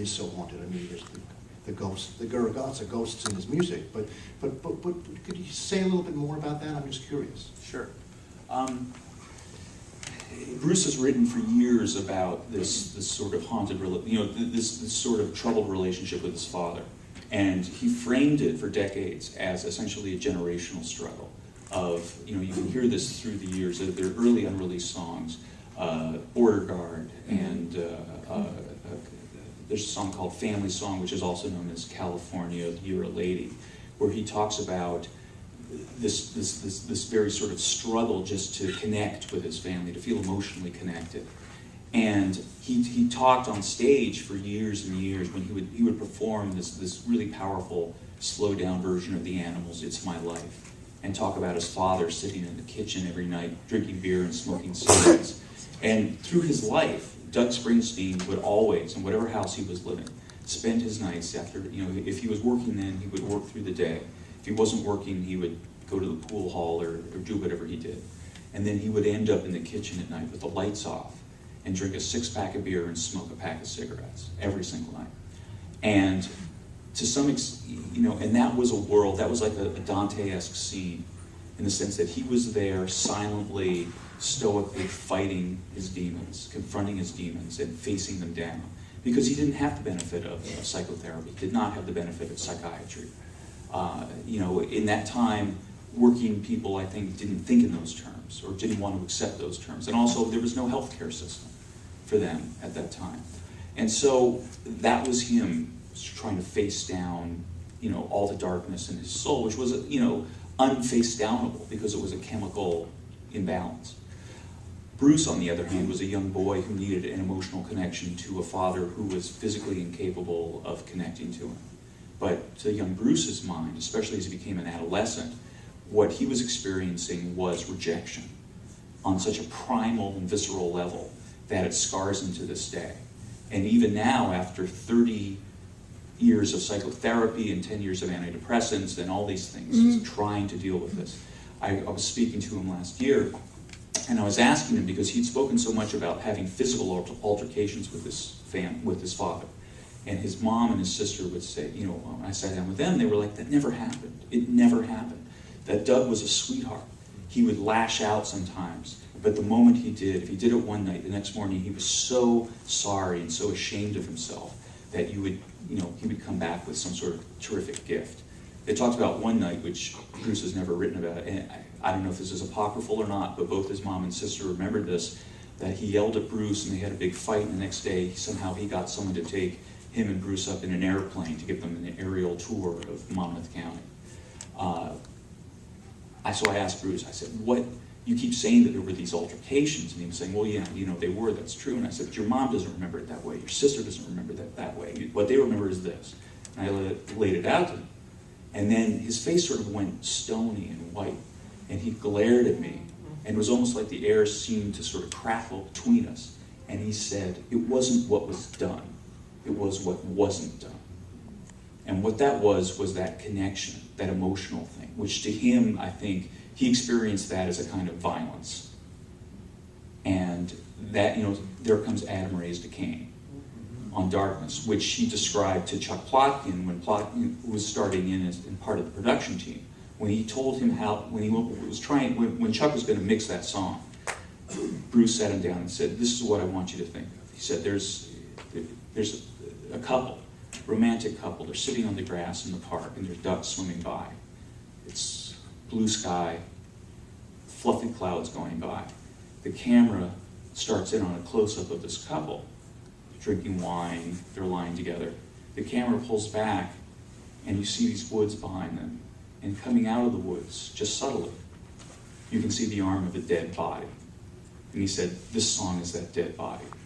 is so haunted. I mean, there's the ghosts, there are gods, of ghosts in his music, but could you say a little bit more about that? I'm just curious. Sure. Bruce has written for years about this sort of haunted, this sort of troubled relationship with his father, and he framed it for decades as essentially a generational struggle. Of, you can hear this through the years. There are early unreleased songs, Border Guard, and there's a song called Family Song, which is also known as California, You're a Lady, where he talks about this very sort of struggle just to connect with his family, to feel emotionally connected. And he talked on stage for years and years when he would perform this really powerful, slowed down version of The Animals' It's My Life, and talk about his father sitting in the kitchen every night, drinking beer and smoking cigarettes. And through his life, Doug Springsteen would always, in whatever house he was living, spend his nights after, if he was working then, he would work through the day. If he wasn't working, he would go to the pool hall or do whatever he did. And then he would end up in the kitchen at night with the lights off and drink a 6-pack of beer and smoke a pack of cigarettes every single night. And to some extent, and that was a world, that was like a Dante-esque scene in the sense that he was there silently, stoically fighting his demons, confronting his demons and facing them down. Because he didn't have the benefit of psychotherapy, did not have the benefit of psychiatry. In that time, working people, I think, didn't think in those terms or didn't want to accept those terms. And also, there was no healthcare system for them at that time. And so that was him trying to face down, all the darkness in his soul, which was, unface downable because it was a chemical imbalance. Bruce, on the other hand, was a young boy who needed an emotional connection to a father who was physically incapable of connecting to him. But to young Bruce's mind, especially as he became an adolescent, what he was experiencing was rejection on such a primal and visceral level that it scars him to this day. And even now, after 30 years of psychotherapy and 10 years of antidepressants and all these things, he's trying to deal with this. I was speaking to him last year, and I was asking him, because he'd spoken so much about having physical altercations with his father. And his mom and his sister would say, when I sat down with them, they were like, that never happened. It never happened. That Doug was a sweetheart. He would lash out sometimes, but the moment he did, if he did it one night, the next morning he was so sorry and so ashamed of himself that he would come back with some sort of terrific gift. They talked about one night, which Bruce has never written about, and I don't know if this is apocryphal or not, but both his mom and sister remembered this, that he yelled at Bruce and they had a big fight, and the next day somehow he got someone to take him and Bruce up in an airplane to give them an aerial tour of Monmouth County. So I asked Bruce, I said, you keep saying that there were these altercations, and he was saying, well, yeah, they were, that's true. And I said, but your mom doesn't remember it that way, your sister doesn't remember that way. What they remember is this. And I laid it out to him. And then his face sort of went stony and white, and he glared at me, and it was almost like the air seemed to sort of crackle between us. And he said, it wasn't what was done, it was what wasn't done. And what that was that connection, that emotional thing, which to him, I think, he experienced that as a kind of violence. And that, there comes Adam raised a Cain on Darkness, which he described to Chuck Plotkin when Plotkin was starting in part of the production team. When he told him when Chuck was going to mix that song, Bruce sat him down and said, this is what I want you to think of. He said, there's a couple, romantic couple, they're sitting on the grass in the park and there's ducks swimming by. It's blue sky, fluffy clouds going by. The camera starts in on a close-up of this couple, drinking wine, they're lying together. The camera pulls back and you see these woods behind them. And coming out of the woods, just subtly, you can see the arm of a dead body. And he said, this song is that dead body.